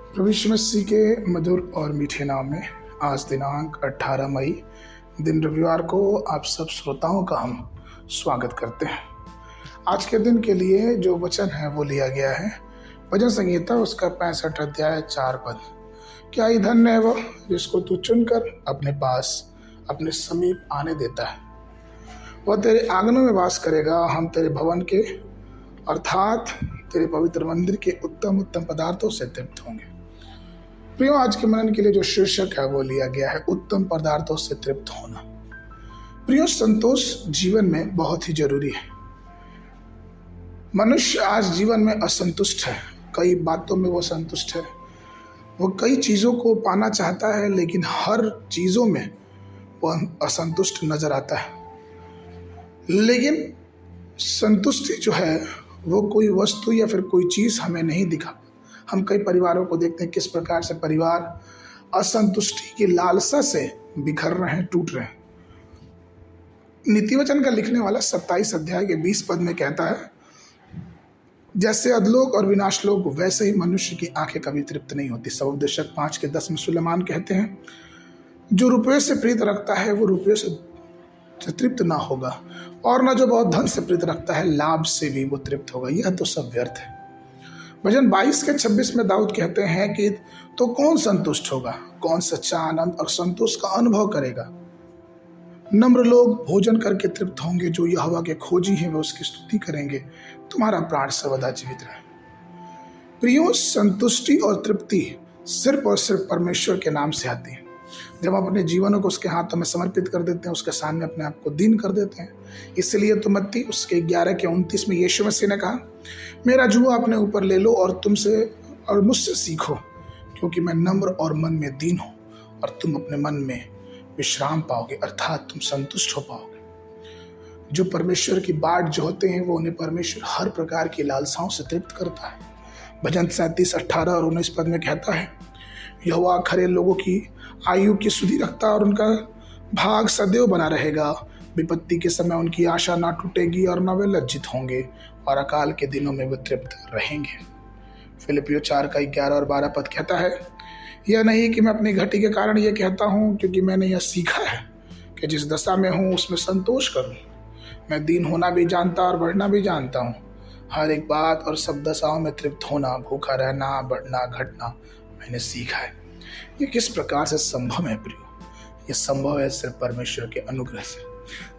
प्रभु यीशु मसीह के मधुर और मीठे नाम में आज दिनांक 18 मई दिन रविवार को आप सब श्रोताओं का हम स्वागत करते हैं। आज के दिन के लिए जो वचन है वो लिया गया है भजन संहिता उसका 65 अध्याय 4 पद। क्या ही धन्य है वो जिसको तू चुनकर अपने पास अपने समीप आने देता है। वह तेरे आंगनों में वास करेगा। हम तेरे भवन के अर्थात तेरे पवित्र मंदिर के उत्तम उत्तम पदार्थों से तृप्त होंगे। प्रियो, आज के मनन के लिए जो शीर्षक है वो लिया गया है उत्तम पदार्थों से तृप्त होना। प्रियो, संतोष जीवन में बहुत ही जरूरी है। मनुष्य आज जीवन में असंतुष्ट है। कई बातों में वो संतुष्ट है। वो कई चीज़ों को पाना चाहता है लेकिन हर चीज़ों में वो असंतुष्ट नजर आता है। लेकिन संतुष्टि जो है वो कोई वस्तु या फिर कोई चीज़ हमें नहीं दिखा। हम कई परिवारों को देखते हैं किस प्रकार से परिवार असंतुष्टि की लालसा से बिखर रहे हैं, टूट रहे हैं। नीति वचन का लिखने वाला 27 अध्याय के 20 पद में कहता है, जैसे अधलोक और विनाशलोक वैसे ही मनुष्य की आंखें कभी तृप्त नहीं होती। सबोपदेशक 5 के 10 में सुलेमान कहते हैं, जो रुपये से प्रीत रखता है वो रुपये से तृप्त ना होगा, और न जो बहुत धन से प्रीत रखता है लाभ से भी वो तृप्त होगा। यह तो सब व्यर्थ है। भजन 22 के 26 में दाऊद कहते हैं कि तो कौन संतुष्ट होगा, कौन सच्चा आनंद और संतोष का अनुभव करेगा। नम्र लोग भोजन करके तृप्त होंगे, जो यहोवा के खोजी हैं वे उसकी स्तुति करेंगे। तुम्हारा प्राण सर्वदा जीवित रहे। प्रियो, संतुष्टि और तृप्ति सिर्फ और सिर्फ परमेश्वर के नाम से आती है। जब हम अपने जीवनों को उसके हाथों में समर्पित कर देते हैं, उसके सामने अपने आप को दीन कर देते हैं। इसलिए तो मत्ती उसके 11 के 29 में यीशु मसीह ने कहा, मेरा जुआ अपने ऊपर ले लो और मुझसे सीखो, क्योंकि मैं नम्र और मन में दीन हूँ, और तुम अपने मन में विश्राम पाओगे, अर्थात तुम संतुष्ट हो पाओगे। जो परमेश्वर की बाट जो होते हैं वो उन्हें परमेश्वर हर प्रकार की लालसाओं से तृप्त करता है। भजन 37 18 और 19 पद में कहता है, यहोवा खरे लोगों की आयु की सुधि रखता और उनका भाग सदैव बना रहेगा। विपत्ति के समय उनकी आशा ना टूटेगी और न वे लज्जित होंगे, और अकाल के दिनों में वे तृप्त रहेंगे। फिलिपियो 4 का 11 और 12 पद कहता है, यह नहीं कि मैं अपनी घटी के कारण यह कहता हूँ, क्योंकि मैंने यह सीखा है कि जिस दशा में हूँ उसमें संतोष करूँ। मैं दीन होना भी जानता और बढ़ना भी जानता हूँ। हर एक बात और सब दशाओं में तृप्त होना, भूखा रहना, बढ़ना, घटना मैंने सीखा है। ये किस प्रकार से संभव है प्रियो? ये संभव है सिर्फ परमेश्वर के अनुग्रह से।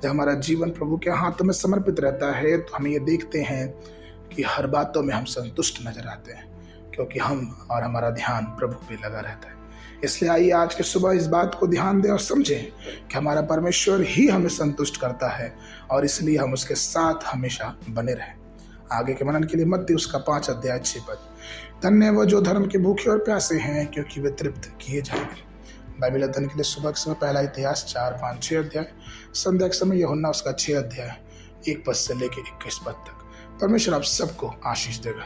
जब हमारा जीवन प्रभु के हाथों में समर्पित रहता है तो हम ये देखते हैं कि हर बातों में हम संतुष्ट नजर आते हैं, क्योंकि हम और हमारा ध्यान प्रभु पे लगा रहता है। इसलिए आइए आज के सुबह इस बात को ध्यान दें और समझें कि हमारा परमेश्वर ही हमें संतुष्ट करता है, और इसलिए हम उसके साथ हमेशा बने रहें। आगे के मनन के लिए मत्ती उसका 5 अध्याय 6 पद। धन्य वो जो धर्म के भूखे और प्यासे हैं, क्योंकि वे तृप्त किए जाएंगे। बाइबल अध्ययन के लिए सुबह के समय पहला इतिहास 4, 5, 6 अध्याय, संध्या के समय यूहन्ना उसका 6 अध्याय 1 पद से लेकर 21 पद तक। परमेश्वर आप सबको आशीष देगा।